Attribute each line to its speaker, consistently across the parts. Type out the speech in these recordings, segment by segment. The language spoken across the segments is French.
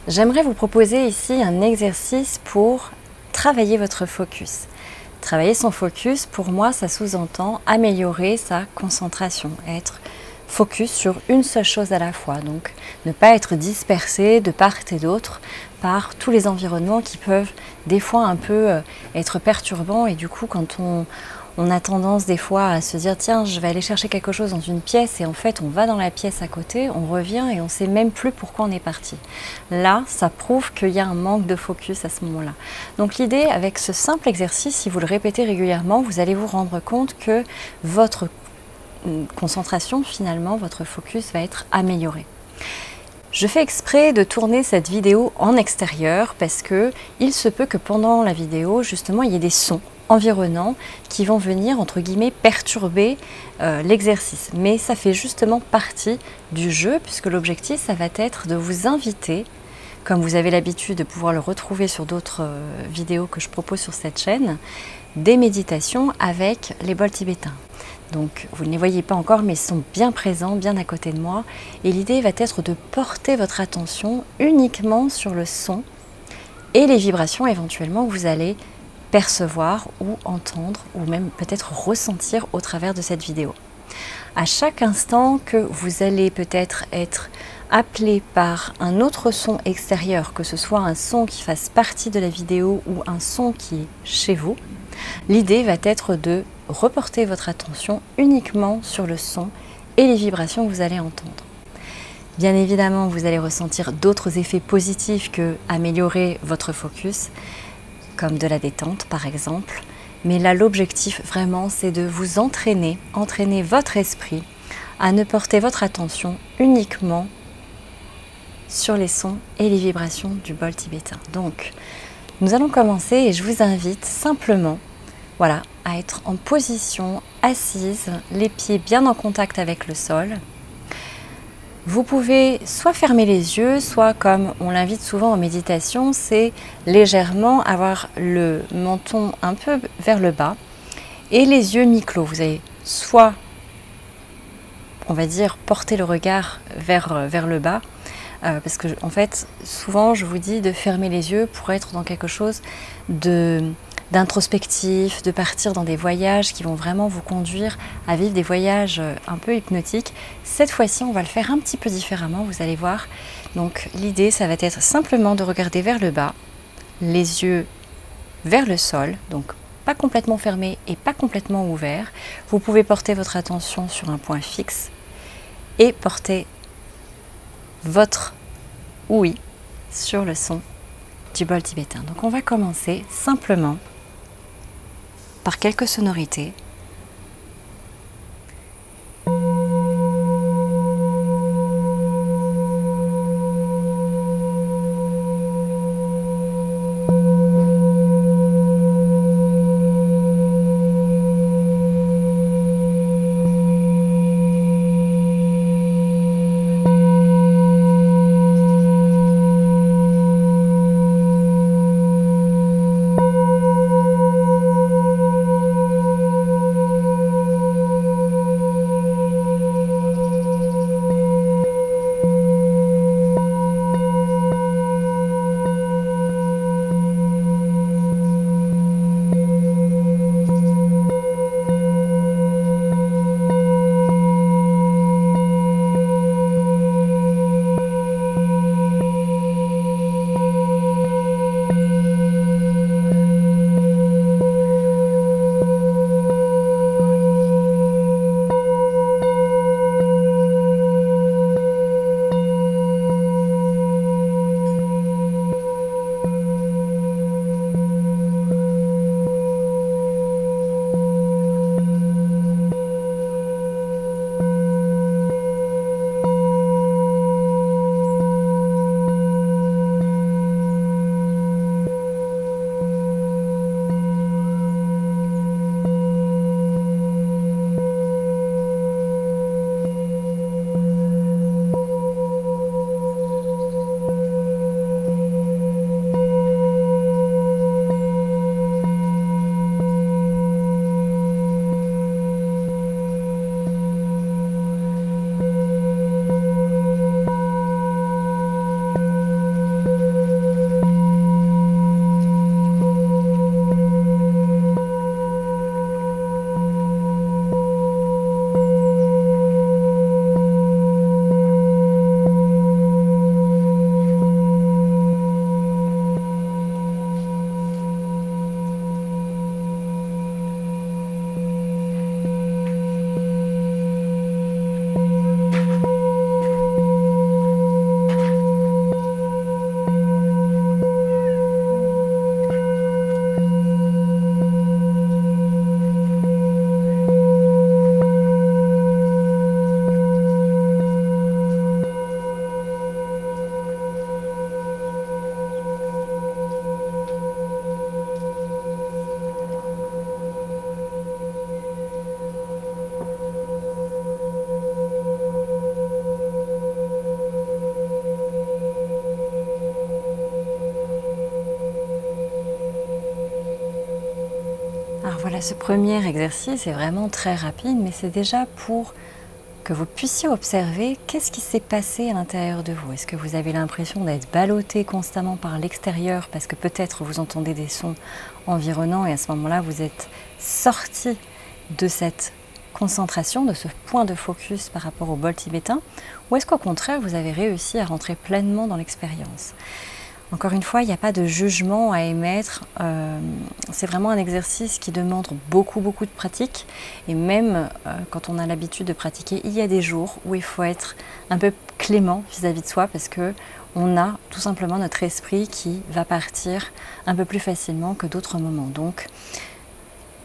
Speaker 1: J'aimerais vous proposer ici un exercice pour travailler votre focus. Travailler son focus, pour moi, ça sous-entend améliorer sa concentration, être focus sur une seule chose à la fois. Donc, ne pas être dispersé de part et d'autre par tous les environnements qui peuvent des fois un peu être perturbants. Et du coup, quand on a tendance des fois à se dire tiens, je vais aller chercher quelque chose dans une pièce et en fait on va dans la pièce à côté, on revient et on ne sait même plus pourquoi on est parti. Là, ça prouve qu'il y a un manque de focus à ce moment-là. Donc l'idée avec ce simple exercice, si vous le répétez régulièrement, vous allez vous rendre compte que votre concentration, finalement, votre focus va être amélioré. Je fais exprès de tourner cette vidéo en extérieur parce que il se peut que pendant la vidéo, justement, il y ait des sons environnants qui vont venir, entre guillemets, perturber l'exercice. Mais ça fait justement partie du jeu puisque l'objectif, ça va être de vous inviter, comme vous avez l'habitude de pouvoir le retrouver sur d'autres vidéos que je propose sur cette chaîne, des méditations avec les bols tibétains. Donc vous ne les voyez pas encore mais ils sont bien présents, bien à côté de moi. Et l'idée va être de porter votre attention uniquement sur le son et les vibrations éventuellement que vous allez percevoir ou entendre ou même peut-être ressentir au travers de cette vidéo. À chaque instant que vous allez peut-être être appelé par un autre son extérieur, que ce soit un son qui fasse partie de la vidéo ou un son qui est chez vous, l'idée va être de reporter votre attention uniquement sur le son et les vibrations que vous allez entendre. Bien évidemment, vous allez ressentir d'autres effets positifs que améliorer votre focus, comme de la détente par exemple. Mais là, l'objectif vraiment, c'est de vous entraîner votre esprit à ne porter votre attention uniquement sur les sons et les vibrations du bol tibétain. Donc, nous allons commencer et je vous invite simplement à être en position assise, les pieds bien en contact avec le sol. Vous pouvez soit fermer les yeux, soit comme on l'invite souvent en méditation, c'est légèrement avoir le menton un peu vers le bas et les yeux mi-clos. Vous allez soit, on va dire, porter le regard vers le bas, parce que en fait, souvent je vous dis de fermer les yeux pour être dans quelque chose d'introspectif, de partir dans des voyages qui vont vraiment vous conduire à vivre des voyages un peu hypnotiques. Cette fois-ci, on va le faire un petit peu différemment, vous allez voir. Donc l'idée, ça va être simplement de regarder vers le bas, les yeux vers le sol, donc pas complètement fermés et pas complètement ouverts. Vous pouvez porter votre attention sur un point fixe et porter votre ouïe sur le son du bol tibétain. Donc on va commencer simplement par quelques sonorités. Voilà, ce premier exercice est vraiment très rapide, mais c'est déjà pour que vous puissiez observer qu'est-ce qui s'est passé à l'intérieur de vous. Est-ce que vous avez l'impression d'être ballotté constamment par l'extérieur parce que peut-être vous entendez des sons environnants et à ce moment-là vous êtes sorti de cette concentration, de ce point de focus par rapport au bol tibétain, ou est-ce qu'au contraire vous avez réussi à rentrer pleinement dans l'expérience? Encore une fois, il n'y a pas de jugement à émettre, c'est vraiment un exercice qui demande beaucoup de pratique et même quand on a l'habitude de pratiquer, il y a des jours où il faut être un peu clément vis-à-vis de soi parce que on a tout simplement notre esprit qui va partir un peu plus facilement que d'autres moments. Donc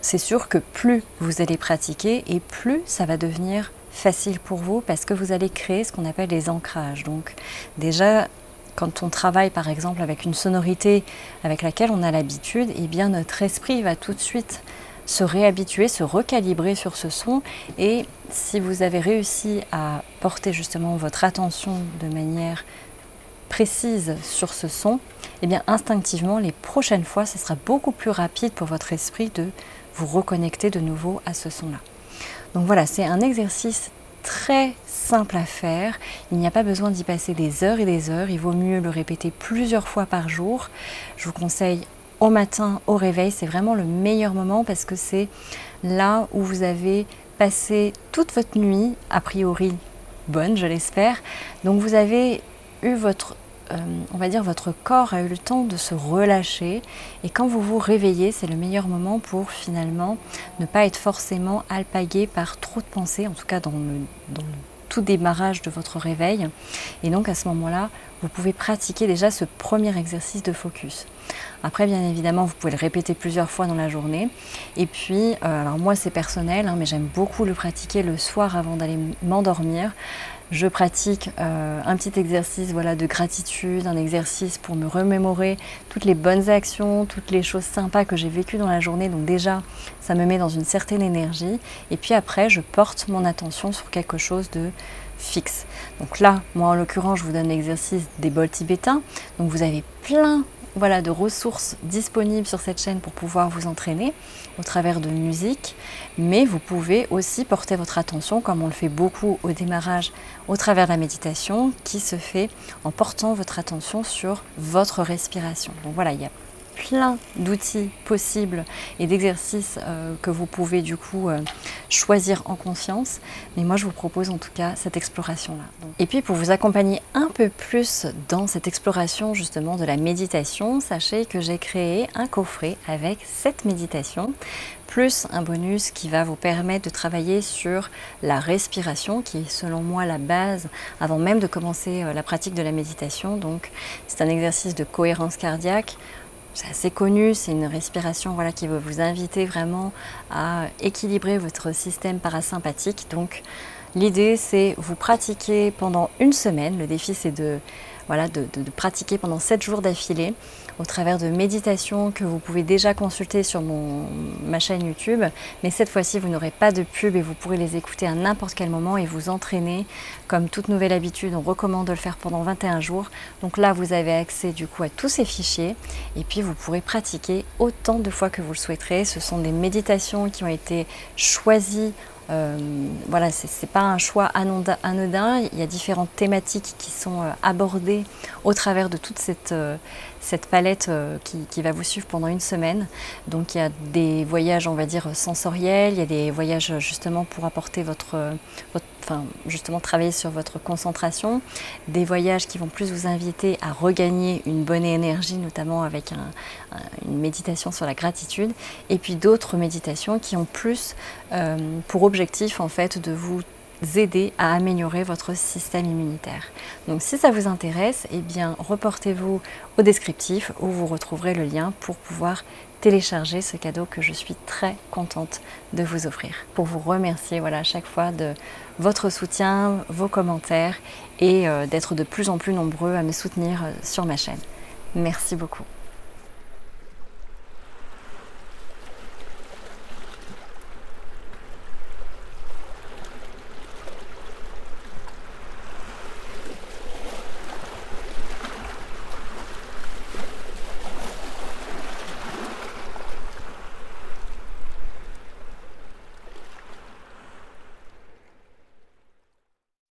Speaker 1: c'est sûr que plus vous allez pratiquer et plus ça va devenir facile pour vous parce que vous allez créer ce qu'on appelle les ancrages. Donc déjà, quand on travaille par exemple avec une sonorité avec laquelle on a l'habitude, eh bien notre esprit va tout de suite se réhabituer, se recalibrer sur ce son. Et si vous avez réussi à porter justement votre attention de manière précise sur ce son, eh bien instinctivement les prochaines fois, ce sera beaucoup plus rapide pour votre esprit de vous reconnecter de nouveau à ce son-là. Donc voilà, c'est un exercice très simple à faire, il n'y a pas besoin d'y passer des heures et des heures, il vaut mieux le répéter plusieurs fois par jour. Je vous conseille au matin, au réveil, c'est vraiment le meilleur moment parce que c'est là où vous avez passé toute votre nuit, a priori bonne je l'espère, donc vous avez eu votre on va dire votre corps a eu le temps de se relâcher et quand vous vous réveillez, c'est le meilleur moment pour finalement ne pas être forcément alpagué par trop de pensées, en tout cas dans le tout démarrage de votre réveil. Et donc à ce moment-là, vous pouvez pratiquer déjà ce premier exercice de focus. Après, bien évidemment, vous pouvez le répéter plusieurs fois dans la journée. Et puis, alors moi c'est personnel, hein, mais j'aime beaucoup le pratiquer le soir avant d'aller m'endormir. Je pratique un petit exercice voilà, de gratitude, un exercice pour me remémorer toutes les bonnes actions, toutes les choses sympas que j'ai vécues dans la journée. Donc déjà, ça me met dans une certaine énergie. Et puis après, je porte mon attention sur quelque chose de fixe. Donc là, moi en l'occurrence, je vous donne l'exercice des bols tibétains. Donc vous avez plein de ressources disponibles sur cette chaîne pour pouvoir vous entraîner au travers de musique, mais vous pouvez aussi porter votre attention, comme on le fait beaucoup au démarrage, au travers de la méditation, qui se fait en portant votre attention sur votre respiration. Donc voilà, il y a plein d'outils possibles et d'exercices que vous pouvez du coup choisir en conscience, mais moi je vous propose en tout cas cette exploration là. Et puis pour vous accompagner un peu plus dans cette exploration justement de la méditation, sachez que j'ai créé un coffret avec 7 méditations plus un bonus qui va vous permettre de travailler sur la respiration qui est selon moi la base avant même de commencer la pratique de la méditation. Donc c'est un exercice de cohérence cardiaque. C'est assez connu, c'est une respiration qui va vous inviter vraiment à équilibrer votre système parasympathique. Donc l'idée c'est vous pratiquer pendant une semaine. Le défi c'est de pratiquer pendant 7 jours d'affilée au travers de méditations que vous pouvez déjà consulter sur ma chaîne YouTube. Mais cette fois-ci, vous n'aurez pas de pub et vous pourrez les écouter à n'importe quel moment et vous entraîner. Comme toute nouvelle habitude, on recommande de le faire pendant 21 jours. Donc là, vous avez accès du coup à tous ces fichiers et puis vous pourrez pratiquer autant de fois que vous le souhaiterez. Ce sont des méditations qui ont été choisies. C'est pas un choix anodin, il y a différentes thématiques qui sont abordées au travers de toute cette palette qui va vous suivre pendant une semaine. Donc il y a des voyages on va dire sensoriels, il y a des voyages justement pour apporter justement travailler sur votre concentration, des voyages qui vont plus vous inviter à regagner une bonne énergie, notamment avec une méditation sur la gratitude, et puis d'autres méditations qui ont plus pour objectif en fait de vous aider à améliorer votre système immunitaire. Donc si ça vous intéresse, eh bien reportez-vous au descriptif où vous retrouverez le lien pour pouvoir télécharger ce cadeau que je suis très contente de vous offrir. Pour vous remercier à chaque fois de votre soutien, vos commentaires et d'être de plus en plus nombreux à me soutenir sur ma chaîne. Merci beaucoup.